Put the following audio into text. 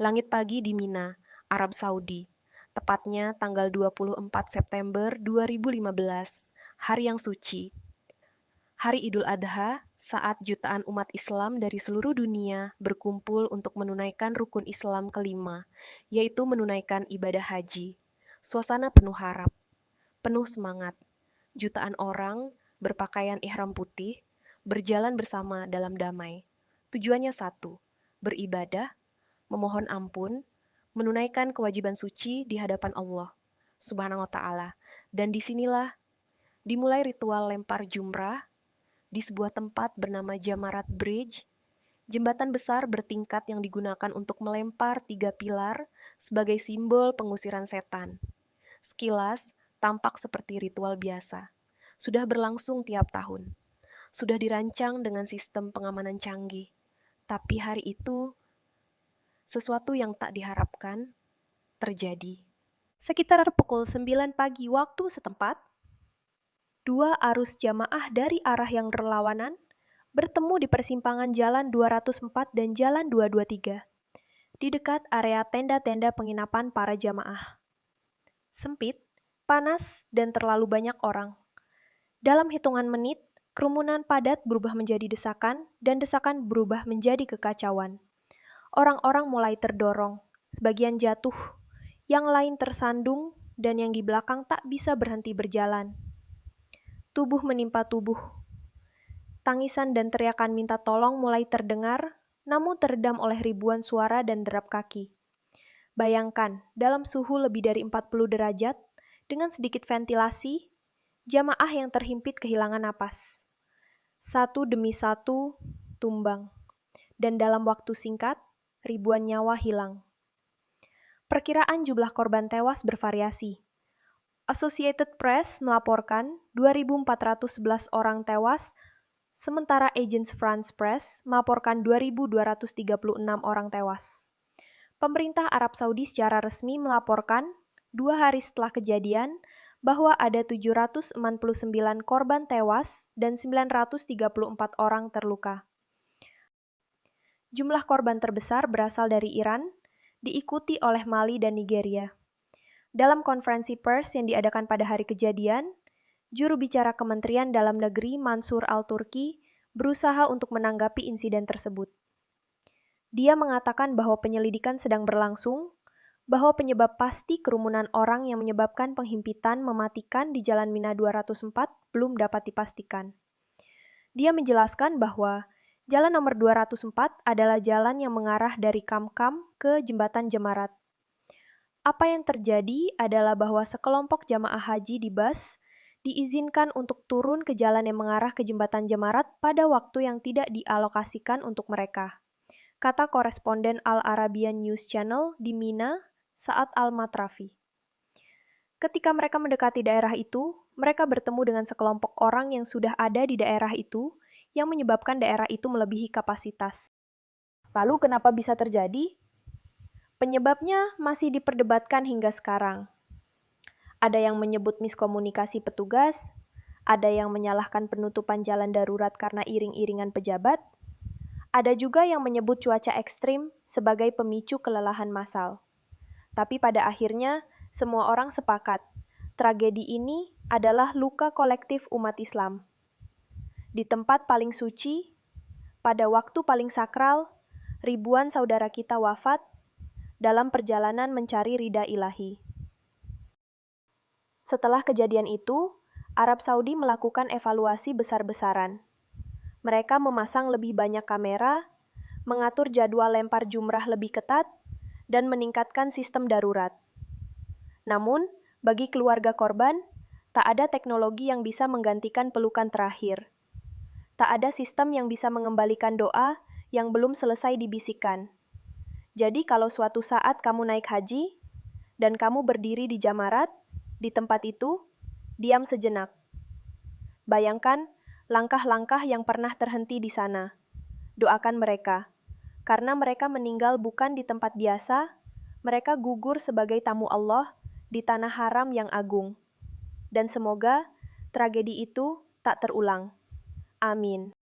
Langit pagi di Mina, Arab Saudi. Tepatnya tanggal 24 September 2015, hari yang suci. Hari Idul Adha, saat jutaan umat Islam dari seluruh dunia berkumpul untuk menunaikan rukun Islam kelima, yaitu menunaikan ibadah haji. Suasana penuh harap, penuh semangat. Jutaan orang berpakaian ihram putih, berjalan bersama dalam damai. Tujuannya satu, beribadah, memohon ampun, menunaikan kewajiban suci di hadapan Allah Subhanahu wa Ta'ala. Dan disinilah dimulai ritual lempar jumrah di sebuah tempat bernama Jamarat Bridge, jembatan besar bertingkat yang digunakan untuk melempar 3 pilar sebagai simbol pengusiran setan. Sekilas, tampak seperti ritual biasa. Sudah berlangsung tiap tahun. Sudah dirancang dengan sistem pengamanan canggih. Tapi hari itu, sesuatu yang tak diharapkan terjadi. Sekitar pukul 9 pagi waktu setempat, dua arus jamaah dari arah yang berlawanan bertemu di persimpangan Jalan 204 dan Jalan 223, di dekat area tenda-tenda penginapan para jamaah. Sempit, panas, dan terlalu banyak orang. Dalam hitungan menit, kerumunan padat berubah menjadi desakan, dan desakan berubah menjadi kekacauan. Orang-orang mulai terdorong, sebagian jatuh, yang lain tersandung, dan yang di belakang tak bisa berhenti berjalan. Tubuh menimpa tubuh. Tangisan dan teriakan minta tolong mulai terdengar, namun teredam oleh ribuan suara dan derap kaki. Bayangkan, dalam suhu lebih dari 40 derajat, dengan sedikit ventilasi, jamaah yang terhimpit kehilangan napas. Satu demi satu, tumbang. Dan dalam waktu singkat, ribuan nyawa hilang. Perkiraan jumlah korban tewas bervariasi. Associated Press melaporkan 2.411 orang tewas, sementara Agence France Press melaporkan 2.236 orang tewas. Pemerintah Arab Saudi secara resmi melaporkan 2 hari setelah kejadian bahwa ada 799 korban tewas dan 934 orang terluka. Jumlah korban terbesar berasal dari Iran, diikuti oleh Mali dan Nigeria. Dalam konferensi pers yang diadakan pada hari kejadian, juru bicara Kementerian Dalam Negeri Mansur Al-Turki berusaha untuk menanggapi insiden tersebut. Dia mengatakan bahwa penyelidikan sedang berlangsung, bahwa penyebab pasti kerumunan orang yang menyebabkan penghimpitan mematikan di Jalan Mina 204 belum dapat dipastikan. Dia menjelaskan bahwa Jalan nomor 204 adalah jalan yang mengarah dari Kamkam ke Jembatan Jemarat. Apa yang terjadi adalah bahwa sekelompok jamaah haji di bus diizinkan untuk turun ke jalan yang mengarah ke Jembatan Jemarat pada waktu yang tidak dialokasikan untuk mereka, kata koresponden Al Arabian News Channel di Mina, Saad Al-Matrafi. Ketika mereka mendekati daerah itu, mereka bertemu dengan sekelompok orang yang sudah ada di daerah itu, yang menyebabkan daerah itu melebihi kapasitas. Lalu kenapa bisa terjadi? Penyebabnya masih diperdebatkan hingga sekarang. Ada yang menyebut miskomunikasi petugas, ada yang menyalahkan penutupan jalan darurat karena iring-iringan pejabat, ada juga yang menyebut cuaca ekstrim sebagai pemicu kelelahan massal. Tapi pada akhirnya, semua orang sepakat, tragedi ini adalah luka kolektif umat Islam. Di tempat paling suci, pada waktu paling sakral, ribuan saudara kita wafat dalam perjalanan mencari ridha ilahi. Setelah kejadian itu, Arab Saudi melakukan evaluasi besar-besaran. Mereka memasang lebih banyak kamera, mengatur jadwal lempar jumrah lebih ketat, dan meningkatkan sistem darurat. Namun, bagi keluarga korban, tak ada teknologi yang bisa menggantikan pelukan terakhir. Tak ada sistem yang bisa mengembalikan doa yang belum selesai dibisikkan. Jadi kalau suatu saat kamu naik haji, dan kamu berdiri di Jamarat, di tempat itu, diam sejenak. Bayangkan langkah-langkah yang pernah terhenti di sana. Doakan mereka. Karena mereka meninggal bukan di tempat biasa, mereka gugur sebagai tamu Allah di tanah haram yang agung. Dan semoga tragedi itu tak terulang. Amin.